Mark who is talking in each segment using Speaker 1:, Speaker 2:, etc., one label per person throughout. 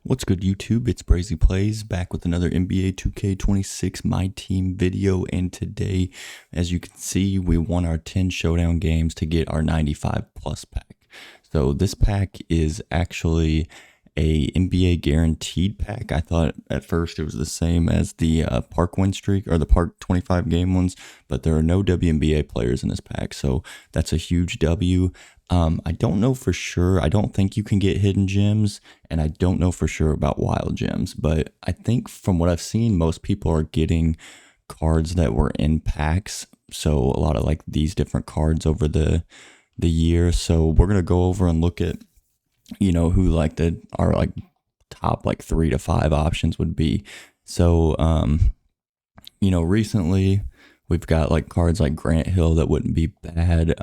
Speaker 1: What's good, YouTube? It's Brazy Plays back with another NBA 2K26 My Team video, and today, as you can see, we won our 10 showdown games to get our 95 plus pack. So this pack is actually a NBA guaranteed pack. I thought at first it was the same as the Park win streak or the Park 25 game ones, but there are no WNBA players in this pack, so that's a huge W. I don't know for sure. I don't think you can get hidden gems, and I don't know for sure about wild gems, but I think from what I've seen, most people are getting cards that were in packs. So a lot of like these different cards over the year. So we're going to go over and look at, who like our like top like 3 to 5 options would be. So, recently we've got like cards like Grant Hill that wouldn't be bad,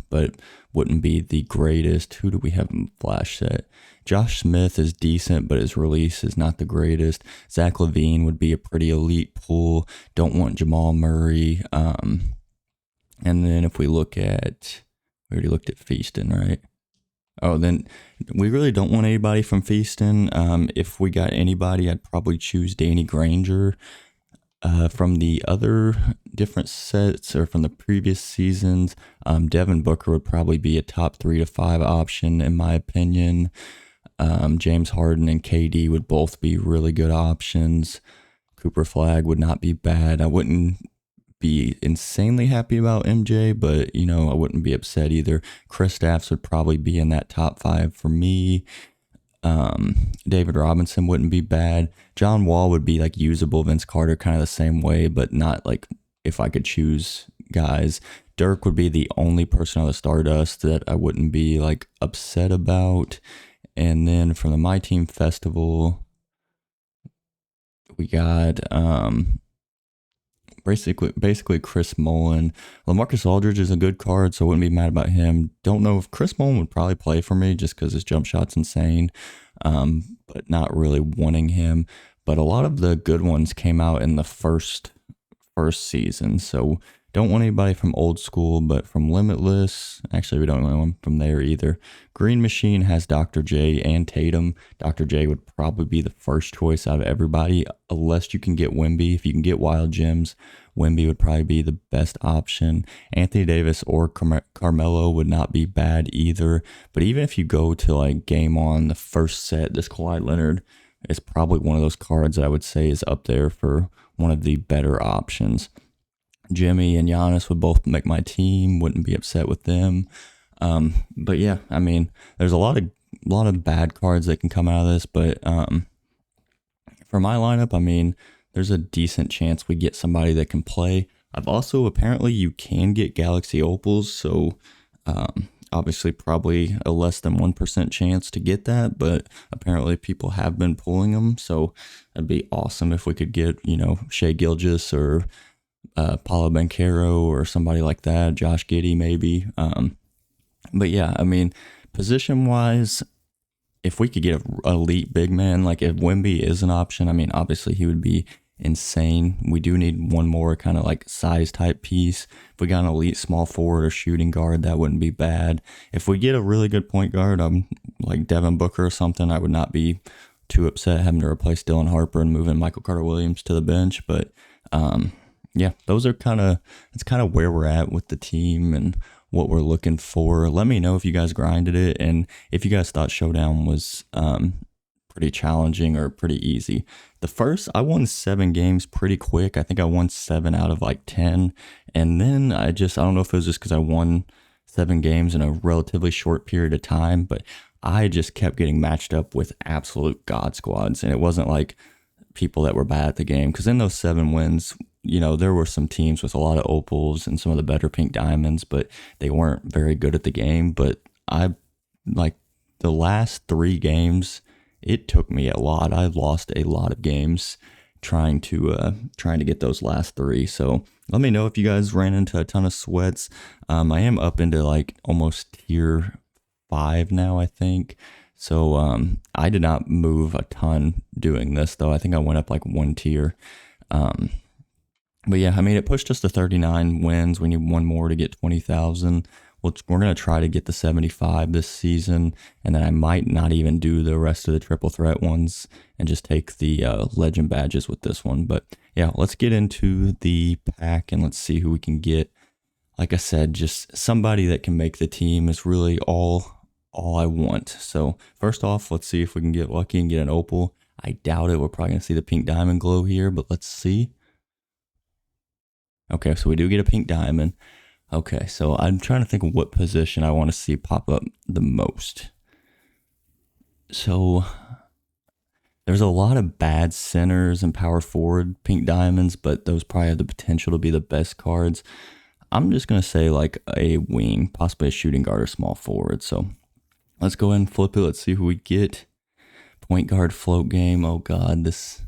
Speaker 1: but wouldn't be the greatest. Who do we have in Flash set? Josh Smith is decent, but his release is not the greatest. Zach LaVine would be a pretty elite pull. Don't want Jamal Murray. And then if we look at, we already looked at Feaston, right? Oh, then we really don't want anybody from Feaston. If we got anybody, I'd probably choose Danny Granger. From the other different sets or from the previous seasons, Devin Booker would probably be a top 3 to 5 option in my opinion. James Harden and KD would both be really good options. Cooper Flag would not be bad. I wouldn't be insanely happy about MJ, but I wouldn't be upset either. Kristaps would probably be in that top 5 for me. David Robinson wouldn't be bad. John Wall would be like usable. Vince Carter kind of the same way, but not like if I could choose guys. Dirk would be the only person on the Stardust that I wouldn't be like upset about. And then from the My Team Festival, we got basically Chris Mullin. LaMarcus Aldridge is a good card, so I wouldn't be mad about him. Don't know if Chris Mullin would probably play for me just because his jump shot's insane, but not really wanting him. But a lot of the good ones came out in the first season, so don't want anybody from old school, but from Limitless, actually we don't want one from there either. Green Machine has Dr. J and Tatum. Dr. J would probably be the first choice out of everybody, unless you can get Wemby. If you can get wild gems, Wemby would probably be the best option. Anthony Davis or Carmelo would not be bad either. But even if you go to like game on the first set, this Kawhi Leonard is probably one of those cards that I would say is up there for one of the better options. Jimmy and Giannis would both make my team. Wouldn't be upset with them. But yeah, I mean, there's a lot of bad cards that can come out of this. But for my lineup, I mean, there's a decent chance we get somebody that can play. I've also apparently you can get Galaxy Opals, so obviously probably a less than 1% chance to get that. But apparently people have been pulling them, so it'd be awesome if we could get Shai Gilgeous or Paulo Banchero or somebody like that, Josh Giddey maybe. But yeah, I mean, position wise, if we could get an elite big man, like if Wemby is an option, I mean, obviously he would be insane. We do need one more kind of like size type piece. If we got an elite small forward or shooting guard, that wouldn't be bad. If we get a really good point guard, like Devin Booker or something, I would not be too upset having to replace Dylan Harper and moving Michael Carter-Williams to the bench. But yeah, that's kind of where we're at with the team and what we're looking for. Let me know if you guys grinded it and if you guys thought Showdown was pretty challenging or pretty easy. I won 7 games pretty quick. I think I won 7 out of like 10. And then I don't know if it was just because I won 7 games in a relatively short period of time, but I just kept getting matched up with absolute god squads. And it wasn't like people that were bad at the game, because in those 7 wins, there were some teams with a lot of opals and some of the better pink diamonds, but they weren't very good at the game. But I like the last 3 games, it took me a lot. I lost a lot of games trying to get those last 3. So let me know if you guys ran into a ton of sweats. I am up into like almost tier 5 now, I think. So I did not move a ton doing this, though. I think I went up like 1 tier. But yeah, I mean, it pushed us to 39 wins. We need 1 more to get 20,000. we're going to try to get the 75 this season, and then I might not even do the rest of the triple threat ones and just take the legend badges with this one. But yeah, let's get into the pack and let's see who we can get. Like I said, just somebody that can make the team is really all I want. So first off, let's see if we can get lucky and get an opal. I doubt it. We're probably going to see the pink diamond glow here, but let's see. Okay, so we do get a pink diamond. Okay, so I'm trying to think of what position I want to see pop up the most. So there's a lot of bad centers and power forward pink diamonds, but those probably have the potential to be the best cards. I'm just going to say like a wing, possibly a shooting guard or small forward. So let's go ahead and flip it. Let's see who we get. Point guard float game. Oh God, this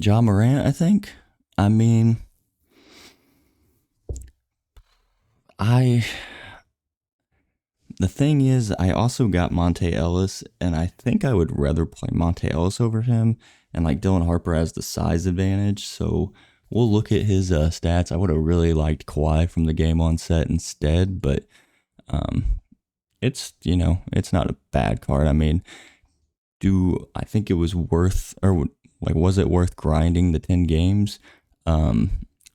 Speaker 1: Ja Morant, I think. I mean, the thing is, I also got Monte Ellis, and I think I would rather play Monte Ellis over him. And like Dylan Harper has the size advantage, so we'll look at his stats. I would have really liked Kawhi from the game on set instead, but it's it's not a bad card. I mean, I think it was worth, or like was it worth grinding the 10 games?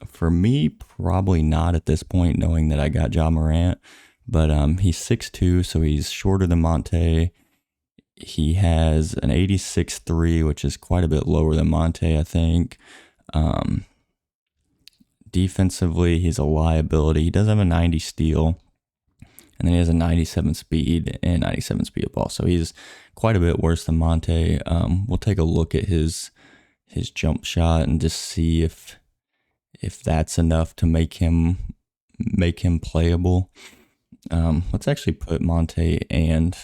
Speaker 1: For me, probably not at this point, knowing that I got Ja Morant. But he's 6'2", so he's shorter than Monte. He has an 86.3, which is quite a bit lower than Monte, I think. Defensively, he's a liability. He does have a 90 steal, and then he has a 97 speed and 97 speed of ball. So he's quite a bit worse than Monte. We'll take a look at his jump shot and just see if that's enough to make him playable. Let's actually put Monte and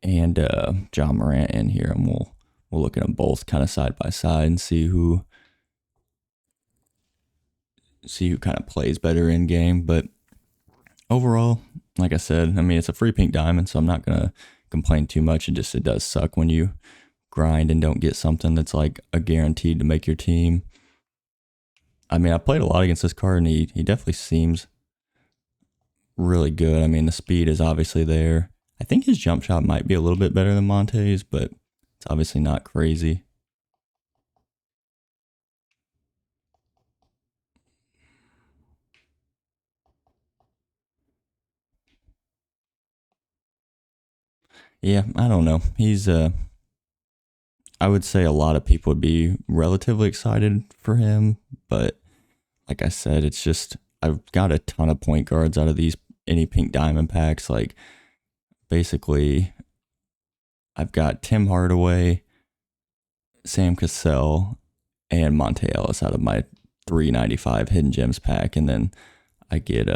Speaker 1: Ja Morant in here, and we'll look at them both kind of side by side and see who kind of plays better in game. But overall, like I said, I mean, it's a free pink diamond, so I'm not gonna complain too much. It does suck when you grind and don't get something that's like a guaranteed to make your team. I mean, I played a lot against this card, and he definitely seems really good. I mean, the speed is obviously there. I think his jump shot might be a little bit better than Monte's, but it's obviously not crazy. Yeah, I don't know. He's I would say a lot of people would be relatively excited for him, but like I said, it's just I've got a ton of point guards out of any pink diamond packs. Like basically, I've got Tim Hardaway, Sam Cassell, and Monte Ellis out of my 395 Hidden Gems pack, and then I get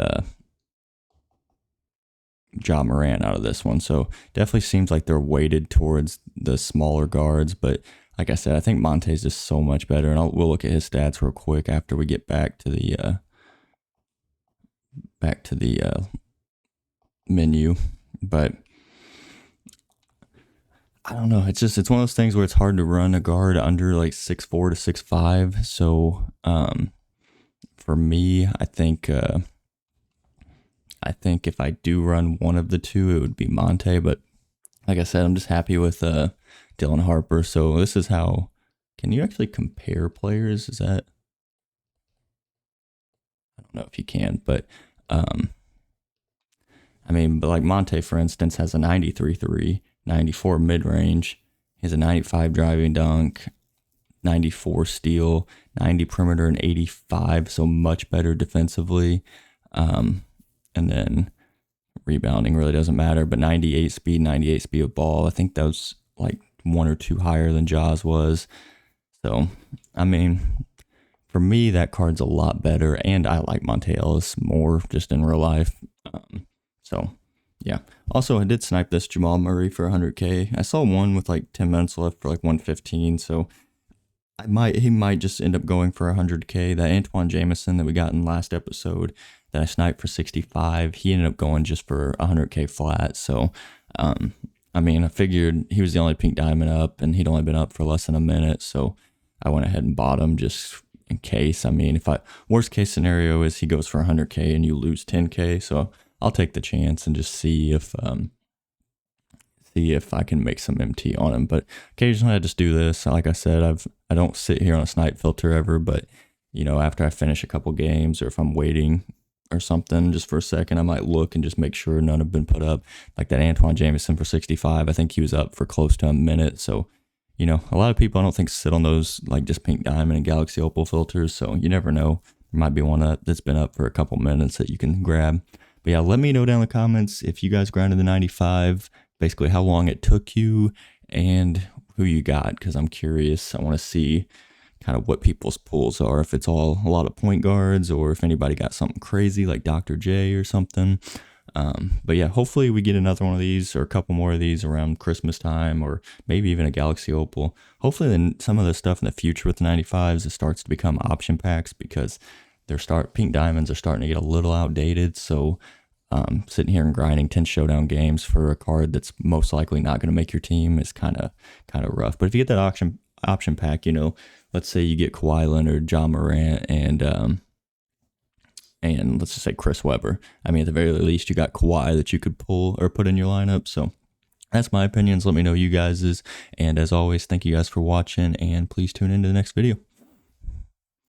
Speaker 1: Ja Morant out of this one. So definitely seems like they're weighted towards the smaller guards, but like I said, I think Monte's just so much better, and we'll look at his stats real quick after we get back to the menu. But I don't know. It's one of those things where it's hard to run a guard under like 6'4" to 6'5". So for me, I think if I do run one of the two, it would be Monte. But like I said, I'm just happy with Dylan Harper. So this is how. Can you actually compare players? Is that? I don't know if you can, but I mean, but like Monte, for instance, has a 93.3, 94 mid-range. He has a 95 driving dunk, 94 steal, 90 perimeter, and 85. So much better defensively. And then rebounding really doesn't matter, but 98 speed of ball. I think that was like 1 or 2 higher than Jaws was. So, I mean, for me, that card's a lot better, and I like Monte Ellis more just in real life. So, yeah. Also, I did snipe this Jamal Murray for 100K. I saw one with like 10 minutes left for like 115, so he might just end up going for 100K. That Antoine Jameson that we got in last episode that I sniped for 65, he ended up going just for 100K flat. So, I mean, I figured he was the only pink diamond up, and he'd only been up for less than a minute, so I went ahead and bought him just in case. I mean, if I worst case scenario is he goes for 100K and you lose 10K, so I'll take the chance and just see if I can make some MT on him. But occasionally I just do this. Like I said, I don't sit here on a snipe filter ever, but you know, after I finish a couple games or if I'm waiting or something just for a second, I might look and just make sure none have been put up. Like that Antoine Jameson for 65, I think he was up for close to a minute. So, you know, a lot of people I don't think sit on those like just pink diamond and galaxy opal filters. So you never know. There might be one that's been up for a couple minutes that you can grab. But yeah, let me know down in the comments if you guys grinded the 95, basically how long it took you and who you got, because I'm curious. I want to see kind of what people's pulls are, if it's all a lot of point guards or if anybody got something crazy like Dr. J or something. But yeah, hopefully we get another one of these or a couple more of these around Christmas time, or maybe even a Galaxy Opal. Hopefully then some of the stuff in the future with the 95s, it starts to become option packs, because pink diamonds are starting to get a little outdated. So sitting here and grinding 10 showdown games for a card that's most likely not going to make your team is kind of rough. But if you get that option pack, you know, let's say you get Kawhi Leonard, John Morant, and let's just say Chris Webber. I mean, at the very least, you got Kawhi that you could pull or put in your lineup. So that's my opinions. Let me know you guys's. And as always, thank you guys for watching, and please tune into the next video.